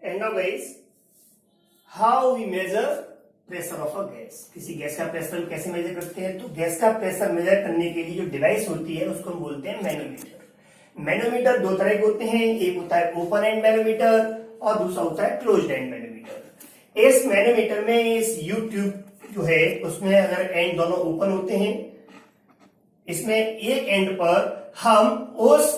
And now guys, how we measure pressure of a gas. किसी gas का pressure कैसे major करते हैं? तो गैस का प्रेशर मेजर करने के लिए जो डिवाइस होती है उसको हम बोलते हैं मैनोमीटर। मैनोमीटर दो तरह के होते हैं, एक होता है ओपन एंड मैनोमीटर और दूसरा होता है क्लोज्ड एंड मैनोमीटर। इस मैनोमीटर में इस यू ट्यूब जो है उसमें अगर एंड दोनों ओपन होते हैं, इसमें एक एंड पर हम उस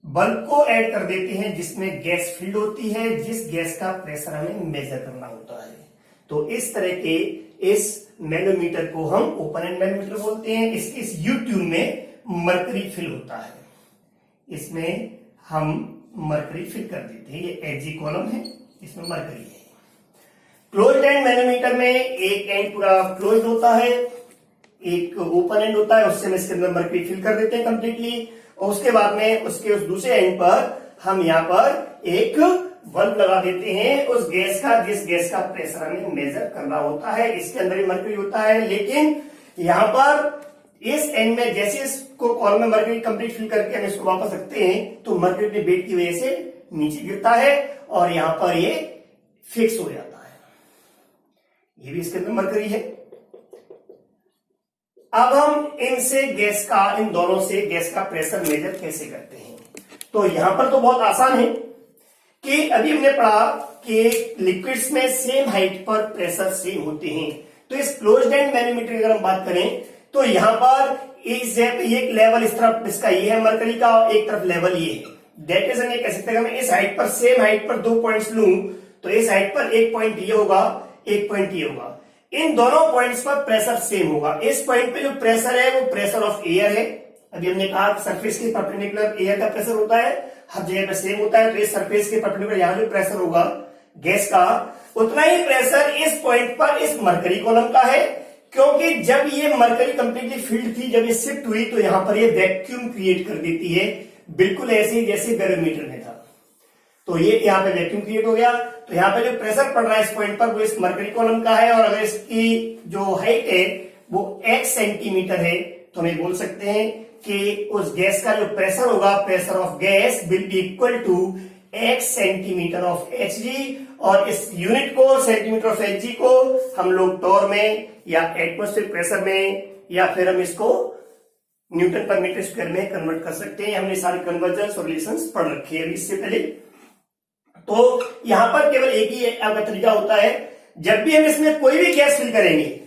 बल्ब को ऐड कर देते हैं जिसमें गैस फिल्ड होती है, जिस गैस का प्रेशर हमें मेजर करना होता है। तो इस तरह के इस मैनोमीटर को हम ओपन एंड मैनोमीटर बोलते हैं। इस यू ट्यूब में मरकरी फिल होता है, इसमें हम मरकरी फिल कर देते हैं। ये एजी कॉलम है, इसमें मरकरी है। क्लोज्ड एंड मैनोमीटर में एक एंड पूरा क्लोज्ड होता है, एक ओपन एंड होता है, उससे हम इसके अंदर मरकरी फिल कर देते हैं कंप्लीटली। और उसके बाद में उसके उस दूसरे एंड पर हम यहाँ पर एक बल्ब लगा देते हैं उस गैस का जिस गैस का प्रेशर हमें मेजर करना होता है। इसके अंदर भी मरकरी होता है, लेकिन यहाँ पर इस एंड में जैसे इसको कॉलम में मरकरी कंप्लीट फिल करके हम इसको वापस रखते हैं तो मरकरी अपने वेट की वजह से नीचे गिरता है और यहाँ पर ये फिक्स हो जाता है। ये भी इसके अंदर मरकरी है। अब हम इनसे गैस का, इन दोनों से गैस का प्रेशर मेजर कैसे करते हैं? तो यहां पर तो बहुत आसान है कि अभी हमने पढ़ा कि लिक्विड्स में सेम हाइट पर प्रेशर सेम होते हैं। तो इस क्लोज्ड एंड मैनोमीटर की अगर हम बात करें तो यहां पर एक लेवल इस तरफ इसका ये है मरकरी का और एक तरफ लेवल ये है। दैट इज हम ये कह सकते हैं मैं इस हाइट पर सेम हाइट पर दो पॉइंट्स लूं तो इस हाइट पर एक पॉइंट ये होगा, एक पॉइंट ये होगा। इन दोनों पॉइंट्स पर प्रेशर सेम होगा। इस पॉइंट पे जो प्रेशर है वो प्रेशर ऑफ एयर है। अभी हमने कहा सरफेस के परपेंडिकुलर एयर का प्रेशर होता है, हर जगह पे सेम होता है। तो इस सरफेस के परपेंडिकुलर यहां जो प्रेशर होगा गैस का, उतना ही प्रेशर इस पॉइंट पर इस मरकरी कॉलम का है। क्योंकि जब ये मरकरी कंप्लीटली फिल्ड थी, जब ये शिफ्ट हुई तो यहां पर ये वैक्यूम क्रिएट कर देती है, बिल्कुल ऐसे ही जैसे बैरोमीटर में था। तो ये यहाँ पे वैक्यूम क्रिएट हो गया। तो यहाँ पे जो प्रेशर पड़ रहा है इस पॉइंट पर वो इस मरकरी कॉलम का है। और अगर इसकी जो हाइट है वो x सेंटीमीटर है तो हम बोल सकते हैं कि उस गैस का जो प्रेशर होगा, pressure of gas will be equal to x centimetre of Hg। और इस यूनिट को, सेंटीमीटर ऑफ Hg को हम लोग टॉर में या एटमॉस्फेरिक प्रेशर में या फिर हम इसको न्यूटन पर मीटर स्क्वायर में कन्वर्ट कर सकते हैं। हमने सारे कन्वर्जन और रिलेशंस पढ़ रखे हैं इससे पहले। तो यहां पर केवल एक ही आपका तरीका होता है, जब भी हम इसमें कोई भी गैस फिल करेंगे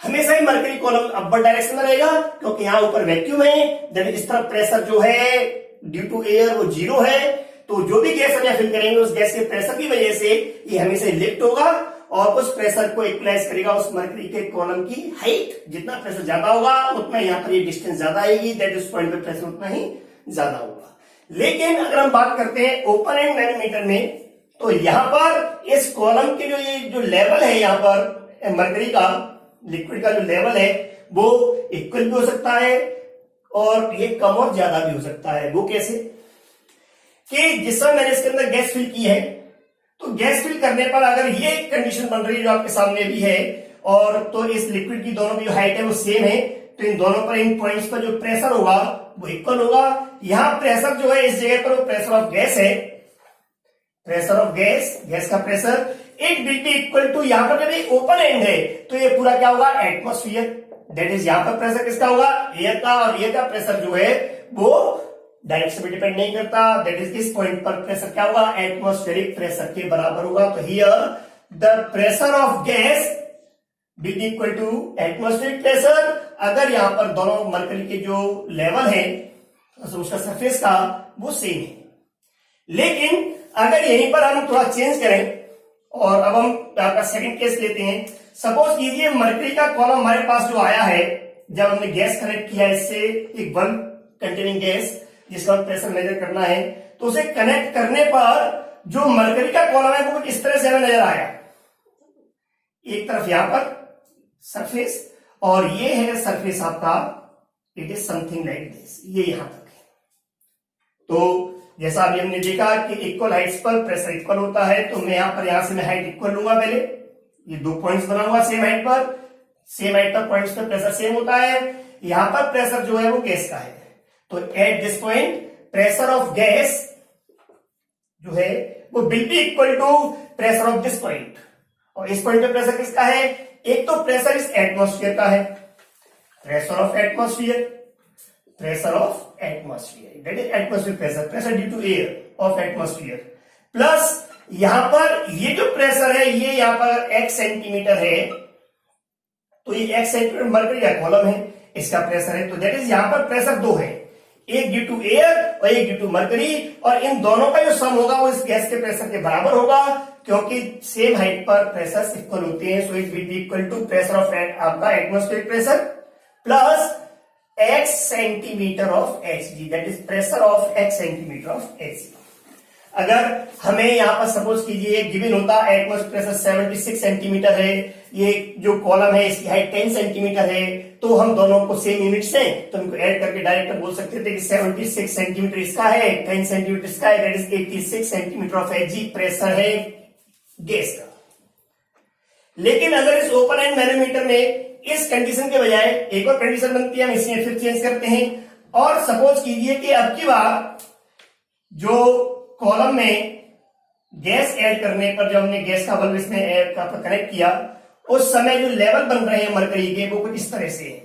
हमेशा ही मरकरी कॉलम अपर डायरेक्शन में रहेगा, क्योंकि यहां ऊपर वैक्यूम है। इस तरफ प्रेशर जो है ड्यू टू एयर वो जीरो है। तो जो भी गैस हम यहां फिल करेंगे उस गैस के प्रेशर की वजह से ये हमेशा लिफ्ट होगा और उस प्रेशर को इक्वलाइज करेगा उस मरकरी के कॉलम की हाइट। जितना प्रेशर ज्यादा होगा उतना यहां पर ये डिस्टेंस ज्यादा आएगी, दैट इज पॉइंट पे प्रेशर उतना ही ज्यादा होगा। लेकिन अगर हम बात करते हैं ओपन एंड मैनोमीटर में तो यहां पर इस कॉलम के ये जो लेवल है, यहां पर मरकरी का लिक्विड का जो लेवल है वो इक्वल भी हो सकता है और ये कम और ज्यादा भी हो सकता है। वो कैसे? कि जिस समय मैंने इसके अंदर गैस फिल की है तो गैस फिल करने पर अगर ये कंडीशन बन रही है जो आपके सामने भी है, और तो इस लिक्विड की दोनों की जो हाइट है वो सेम है, तो इन दोनों पर, इन पॉइंट्स पर जो प्रेशर होगा वो इक्वल होगा। यहां प्रेशर जो है इस जगह पर वो प्रेशर ऑफ गैस है, प्रेशर ऑफ गैस, गैस का pressure it will be equal to, यहां पर जब ये ओपन एंड है तो ये पूरा क्या होगा, एटमॉस्फेयर। दैट इज यहां पर प्रेशर किसका होगा, एयर का। और एयर का प्रेशर जो है वो डायरेक्शन पे डिपेंड नहीं करता। दैट इज इस पॉइंट पर प्रेशर क्या होगा, एटमॉस्फेरिक प्रेशर के बराबर होगा। तो here the pressure of gas will be equal to atmospheric pressure. अगर यहां पर दोनों मरकरी के जो लेवल है उसका सरफेस का वो सेम है। लेकिन अगर यहीं पर हम थोड़ा चेंज करें और अब हम आपका सेकंड केस लेते हैं। सपोज कीजिए मरकरी का कॉलम हमारे पास जो आया है जब हमने गैस कनेक्ट किया इससे, एक बल्ब कंटेनिंग गैस जिसका प्रेशर मेजर करना है, तो उसे कनेक्ट करने पर जो मरकरी का कॉलम है वो इस तरह से हमें नजर आया। एक तरफ यहां पर सरफेस और ये है सरफेस आपका, it is something like this, ये यहां तक है। तो जैसा अभी हमने देखा कि इक्वल हाइट्स पर प्रेशर इक्वल होता है, तो मैं यहां से मैं हाइट इक्वल लूंगा। पहले ये दो पॉइंट्स बनाऊंगा सेम हाइट पर, सेम हाइट पर पॉइंट्स पर प्रेशर सेम होता है। यहां पर प्रेशर जो है वो गैस का है, तो at this point pressure of gas जो है वो will be equal to pressure of this point. और इस पॉइंट पे प्रेशर किसका है? एक तो प्रेशर इस एटमॉस्फेयर का है, pressure of atmosphere, pressure of atmosphere that is atmosphere pressure, pressure due to air of atmosphere, plus यहां पर ये जो प्रेशर है ये यहां पर x सेंटीमीटर है, तो ये x सेंटीमीटर मरकरी का कॉलम है, इसका प्रेशर है, तो दैट इज यहां पर प्रेशर दो है, एक ड्यू टू एयर और एक ड्यू टू मरकरी, और इन दोनों का जो सम होगा वो इस गैस के प्रेशर के बराबर होगा, क्योंकि सेम हाइट पर प्रेशर इक्वल होते हैं। So it will be equal to pressure of आपका atmospheric pressure plus x centimetre of Hg, that is pressure of x centimetre of Hg। अगर हमें यहां पर सपोज कीजिए गिवन होता एटमॉस्फेरिक प्रेशर 76 सेंटीमीटर है, ये जो कॉलम है इसकी हाइट 10 सेंटीमीटर है, तो हम दोनों को सेम यूनिट्स हैं तो इनको ऐड करके डायरेक्ट बोल सकते थे कि 76 सेंटीमीटर इसका है, 10 सेंटीमीटर इसका है, that is 86 centimetre of Hg pressure है गैस का। लेकिन अगर इस ओपन एंड मैनोमीटर में इस कंडीशन के बजाय एक और कंडीशन बनती है, हम इसमें फिर चेंज करते हैं, और सपोज कीजिए कि अब की बार जो कॉलम में गैस ऐड करने पर जब हमने गैस का बल्ब इसमें ऐड का कनेक्ट किया, उस समय जो लेवल बन रहे हैं मरकरी के वो कुछ इस तरह से है,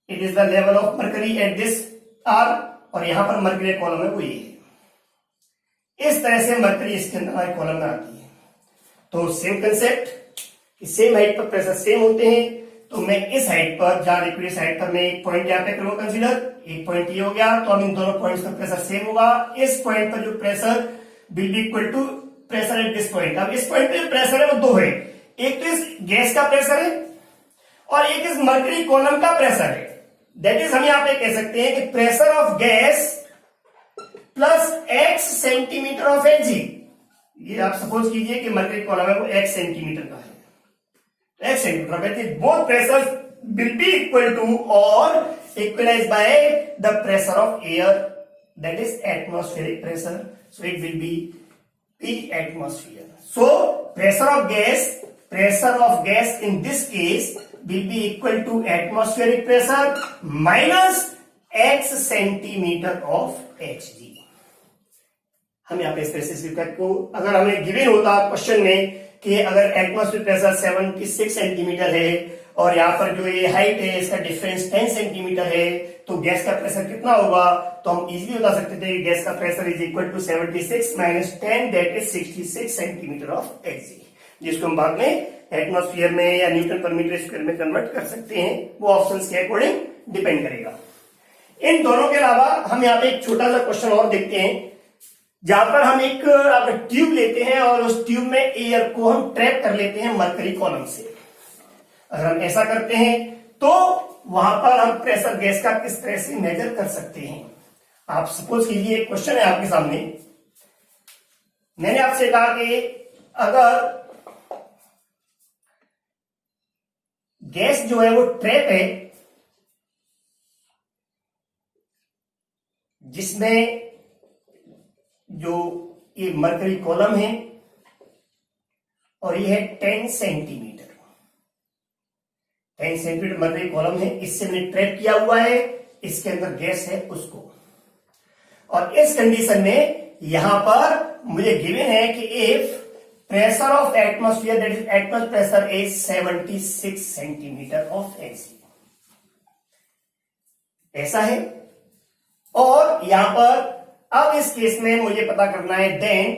it is the level of mercury at this R, और यहां पर मरकरी कॉलम है वो ये है, इस तरह से मरकरी इसके अंदर हमारे कॉलम में आती है। तो सेम कंसेप्ट, सेम हाइट पर प्रेशर सेम होते हैं, तो मैं इस हाइट पर जहां लिक्विड इस हाइट पर मैं एक पॉइंट यहां पे करूंगा कंसीडर, एक पॉइंट ये हो गया, तो अब इन दोनों पॉइंट्स पर प्रेशर सेम होगा, इस पॉइंट पर जो pressure will be equal to pressure at this point. अब इस पॉइंट पे जो प्रेशर है वो दो है, एक तो इस गैस का प्रेशर है और एक इस मरकरी कॉलम का प्रेशर है, दैट इज हम यहां पे कह सकते हैं कि pressure of gas plus x centimetre of Hg। ये आप सपोज कीजिए कि मरकरी कॉलम है वो x सेंटीमीटर का है, x centimetre, both pressure will be equal to or equalized by the pressure of air, that is atmospheric pressure, so it will be P atmosphere. So pressure of gas in this case will be equal to atmospheric pressure minus x centimeter of Hg। हम यहाँ पे इस तरह से को, अगर हमें given होता क्वेश्चन में कि अगर एटमॉस्फेरिक प्रेशर 76 सेंटीमीटर है और यहाँ पर जो ये हाइट है इसका डिफरेंस 10 सेंटीमीटर है, तो गैस का प्रेशर कितना होगा, तो हम इजीली बता सकते थे कि गैस का pressure is equal to 76 minus 10 that is 66 centimetre of Hg, जिसको हम बाद में एटमॉस्फेयर में या न्यूटन पर मीटर स्क्वायर में कन्वर्ट कर सकते हैं, वो ऑप्शंस के अकॉर्डिंग डिपेंड करेगा। इन दोनों के अलावा हम यहाँ पे एक छोटा सा क्वेश्चन और देखते हैं, जहां पर हम एक ट्यूब लेते हैं और उस ट्यूब में एयर को हम ट्रैप कर लेते हैं मरकरी कॉलम से। अगर हम ऐसा करते हैं तो वहां पर हम प्रेशर गैस का किस तरह से मेजर कर सकते हैं। आप सपोज कीजिए एक क्वेश्चन है आपके सामने, मैंने आपसे कहा कि अगर गैस जो है वो ट्रैप है जिसमें जो ये मरकरी कॉलम है और ये है 10 सेंटीमीटर मरकरी कॉलम है, इससे मैंने ट्रैप किया हुआ है, इसके अंदर गैस है उसको, और इस कंडीशन में यहां पर मुझे गिवन है कि if pressure of atmosphere that is atmosphere pressure is 76 centimetre of Hg, ऐसा है। और यहां पर अब इस केस में मुझे पता करना है देन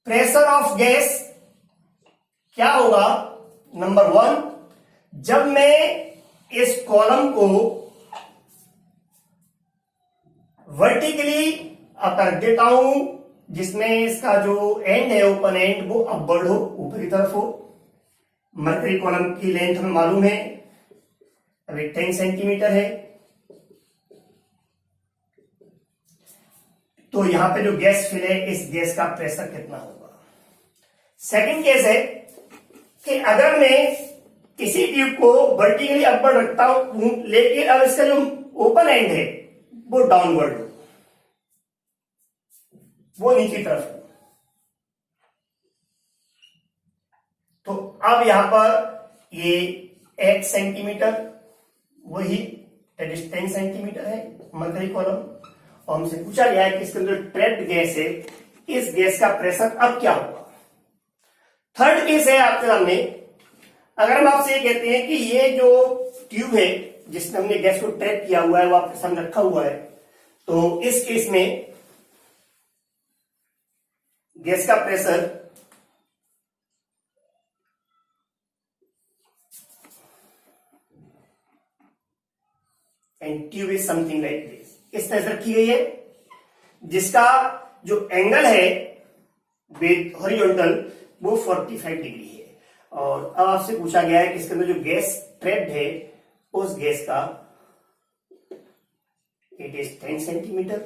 प्रेशर ऑफ गैस क्या होगा। नंबर 1, जब मैं इस कॉलम को वर्टिकली कर देता हूं, जिसमें इसका जो एंड है ओपन एंड वो अपवर्ड हो, ऊपरी तरफ हो, मरकरी कॉलम की लेंथ हमें मालूम है अभी 10 सेंटीमीटर है, तो यहां पे जो गैस फिल है इस गैस का प्रेशर कितना होगा। सेकंड केस है कि अगर मैं किसी ट्यूब को वर्टिकली अपवर्ड रखता हूं लेकिन अब इसका जो ओपन एंड है वो डाउनवर्ड हो, वो नीचे तरफ हो, तो अब यहां पर ये 8 सेंटीमीटर वही 10 सेंटीमीटर है मरकरी कॉलम, और हमसे पूछा गया है कि इसके अंदर ट्रैप्ड गैस है, इस गैस का प्रेशर अब क्या होगा। थर्ड केस है आपके सामने, अगर हम आपसे ये कहते हैं कि ये जो ट्यूब है जिसमें हमने गैस को ट्रैप किया हुआ है वो आपके सामने रखा हुआ है, तो इस केस में गैस का pressure and tube is something like this, इस तरह से रखी गई है, जिसका जो एंगल है विद हॉरिजॉन्टल वो 45 डिग्री है। और अब आपसे पूछा गया है कि इसके अंदर जो गैस ट्रैप्ड है उस गैस का इट इज 10 सेंटीमीटर,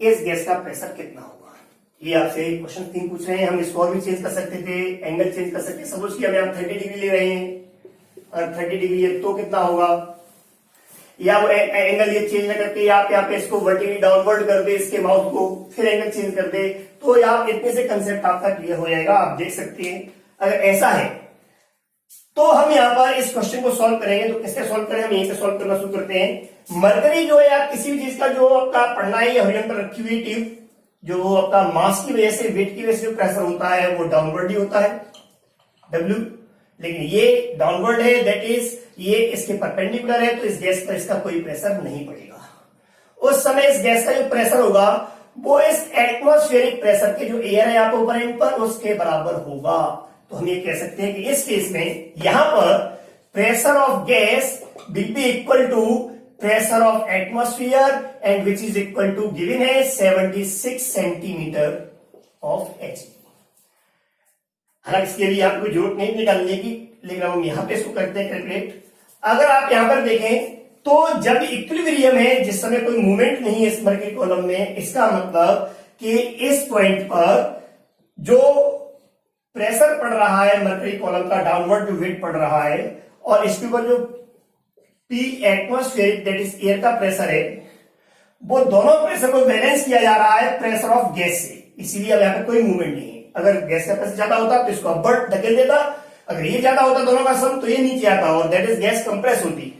इस गैस का प्रेशर कितना होगा। ये आपसे क्वेश्चन 3 पूछ रहे हैं, हम इसको और भी चेंज कर सकते थे, एंगल चेंज कर सकते, सपोज कि हम 30 डिग्री ले रहे हैं, अगर 30 डिग्री है तो कितना होगा, या वो एंगल ये चेंज न करके आप यहाँ पे इसको वर्टिकली डाउनवर्ड कर दे इसके माउथ को, फिर एंगल चेंज कर दे, तो यहाँ इतने से कंसेप्ट आपका क्लियर हो जाएगा। आप देख सकते हैं अगर ऐसा है तो हम यहाँ पर इस क्वेश्चन को सॉल्व करेंगे। तो कैसे सॉल्व करें, हम यहीं से सॉल्व करना शुरू करते हैं। मरकरी जो है या किसी भी चीज का जो आपका पढ़ना है या हॉरिजॉन्टल पर रखी हुई ट्यूब, जो आपका मास की वजह से, वेट की वजह से जो प्रेशर होता है वो डाउनवर्ड ही होता है W, लेकिन ये डाउनवर्ड है, दैट इज ये इसके परपेंडिकुलर है, तो इस गैस पर इसका कोई प्रेशर नहीं पड़ेगा। उस समय इस गैस का जो प्रेशर होगा वो इस एटमॉस्फेरिक प्रेशर के जो एयर है यहाँ पर ऊपर एंड पर उसके बराबर होगा। तो हम ये कह सकते हैं कि इस केस में यहां पर pressure of gas will be equal to pressure of atmosphere and which is equal to given है 76 सेंटीमीटर ऑफ H। हालांकि इसके लिए आपको जरूरत नहीं निकालने की, लेकिन हम यहां पे इसको करते हैं कैलकुलेट। अगर आप यहां पर देखें तो जब इक्विलिब्रियम है, जिस समय कोई मूवमेंट नहीं है इस मरकरी कॉलम में, इसका मतलब कि इस पॉइंट पर जो प्रेशर पड़ रहा है मरकरी कॉलम का, डाउनवर्ड जो वेट पड़ रहा है, और इसके ऊपर जो P atmospheric that is air का प्रेशर है, वो दोनों प्रेशर को बैलेंस किया जा रहा है प्रेशर ऑफ गैस से। इसीलिए अब यहाँ पे कोई मूवमेंट नहीं है। अगर गैस का प्रेशर ज्यादा होता तो इसको अपवर्ड धकेल देता, अगर ये ज्यादा होता दोनों का सम तो ये नीचे आता और दैट इज गैस कंप्रेस होती।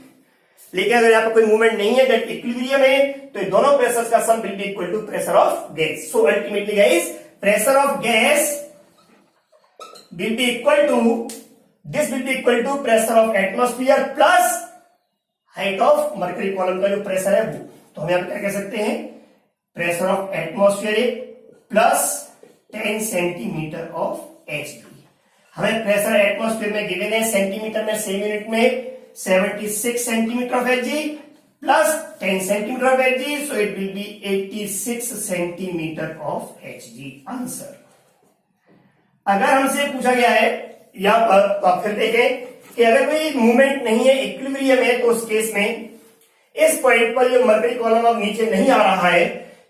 लेकिन अगर यहाँ पे कोई मूवमेंट नहीं है, दैट इक्विलिब्रियम है, तो ये दोनों प्रेशर का sum will be equal to pressure of gas. So ultimately guys pressure of gas will be equal to, this will be equal to pressure of atmosphere plus height of mercury column का जो pressure है वो। तो हम यहाँ पे क्या कह सकते हैं, pressure of atmospheric plus 10 centimetre of Hg। हमें प्रेशर एटमॉस्फेयर में गिवन है, सेंटीमीटर में सेम यूनिट में 76 centimetre of Hg plus 10 centimetre of Hg, so it will B 86 centimetre of Hg answer. अगर हमसे पूछा गया है यहां पर, तो आप फिर देखें कि अगर कोई मूवमेंट नहीं है, इक्विलिब्रियम है, तो उस केस में इस पॉइंट पर जो मरकरी कॉलम अब नीचे नहीं आ रहा है,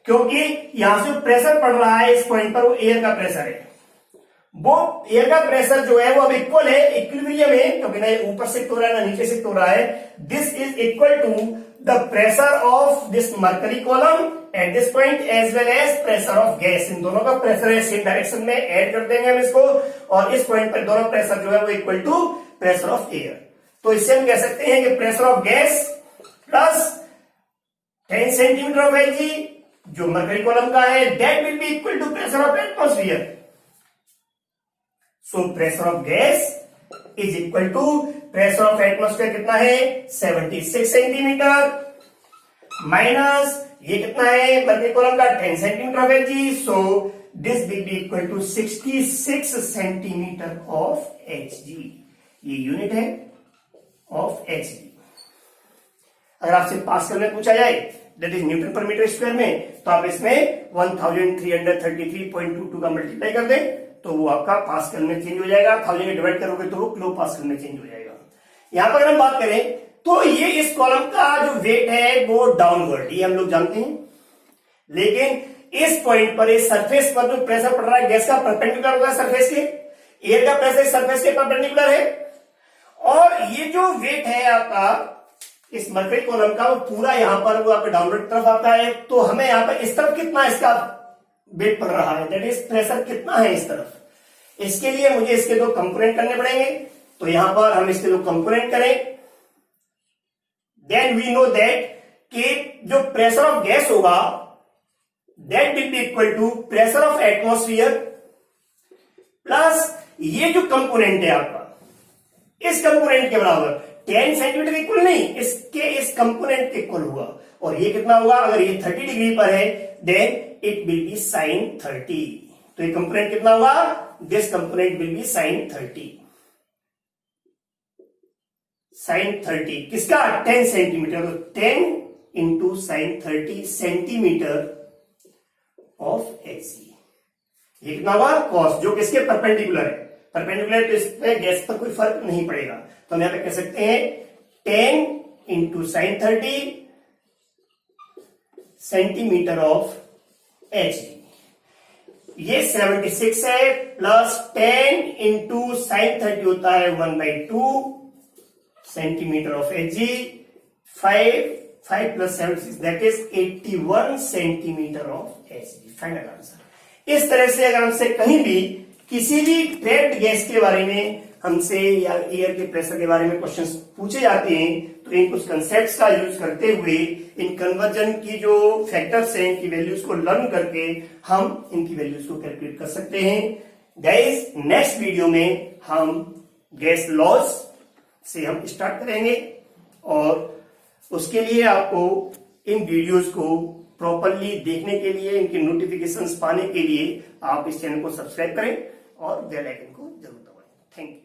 क्योंकि यहां से प्रेशर पड़ रहा है इस पॉइंट पर, वो एयर का प्रेशर है। वो एयर का प्रेशर जो है वो अब इक्वल है, इक्विलिब्रियम है, क्योंकि ना ऊपर शिफ्ट हो रहा है ना नीचे शिफ्ट हो रहा है। This is equal to the pressure of this mercury column at this point as well as pressure of gas. इन दोनों का प्रेशर है सेम डायरेक्शन में, ऐड कर देंगे हम इसको, और इस पॉइंट पर दोनों प्रेशर जो है वो equal to pressure of air. तो इससे हम कह सकते हैं कि pressure of gas plus 10 centimetre of Hg जो मरकरी कॉलम का है, that will be equal to pressure of atmosphere. So pressure of gas is equal to pressure of atmosphere कितना है 76 सेंटीमीटर माइनस ये कितना है मरकरी कॉलम का 10 centimetre of Hg, so this will be equal to 66 centimetre of Hg। ये unit है of Hg। अगर आपसे पास्कल में पूछा जाए दैट इज न्यूटन पर मीटर स्क्वायर में, तो आप इसमें 1333.22 का मल्टीप्लाई कर दें तो वो आपका पास्कल में चेंज हो जाएगा। 1000 में डिवाइड करोगे तो वो किलो पास्कल में चेंज हो जाएगा। यहां पर अगर हम बात करें तो ये इस कॉलम का जो वेट है वो डाउनवर्ड, ये हम लोग जानते हैं, लेकिन इस पॉइंट पर इस सरफेस पर जो प्रेशर पड़ रहा है गैस का परपेंडिकुलर होगा सरफेस के, एयर का प्रेशर सरफेस के परपेंडिकुलर है, और ये जो वेट है आपका इस मरकरी कॉलम का वो पूरा यहां पर वो आपके डाउनवर्ड तरफ आता है। तो हमें यहां पर इस तरफ कितना इसका वेट पड़ रहा है, दैट इज प्रेशर कितना है इस तरफ। इसके लिए मुझे इसके दो कंपोनेंट करने पड़ेंगे, तो यहां पर हम इसके दो कंपोनेंट करें, देन वी नो दैट कि जो प्रेशर ऑफ गैस होगा that will be equal to pressure of atmosphere plus ये जो कंपोनेंट है आपका, इस कंपोनेंट के बराबर 10 सेंटीमीटर इक्वल नहीं, इसके इस कंपोनेंट के इक्वल होगा। और ये कितना होगा, अगर ये 30 डिग्री पर है then it will be sin 30। तो ये कंपोनेंट कितना होगा, this component will be sin 30। sin 30 किसका, 10 सेंटीमीटर, तो 10 into sin 30 centimetre of Hg। ये कितना होगा, कॉस, जो किसके परपेंडिकुलर है, परपेंडिकुलर, तो इसमें गैस पर कोई फर्क नहीं पड़ेगा। तो हम यहां पे कह सकते हैं 10 into sin 30 centimetre of Hg। ये 76 है, प्लस 10 इंटू sin 30 होता है 1/2 centimetre of Hg। 5 plus 76 that is 81 centimetre of Hg, final answer. इस तरह से अगर हमसे कहीं भी किसी भी ट्रैप्ड गैस के बारे में हमसे या एयर के प्रेशर के बारे में क्वेश्चंस पूछे जाते हैं, तो इन कुछ कंसेप्ट्स का यूज करते हुए इन कन्वर्जन की जो फैक्टर्स हैं, इनकी वैल्यूज को लर्न करके हम इनकी वैल्यूज को कैलकुलेट कर सकते हैं। गाइस, नेक्स्ट वीडियो में हम गैस लॉज से हम स्टार्ट करेंगे और उसके लिए आपको इन वीडियोस को प्रॉपरली देखने के लिए, इनके नोटिफिकेशंस पाने के लिए आप इस चैनल को सब्सक्राइब करें और बेल आइकन को जरूर दबाएं। Thank you.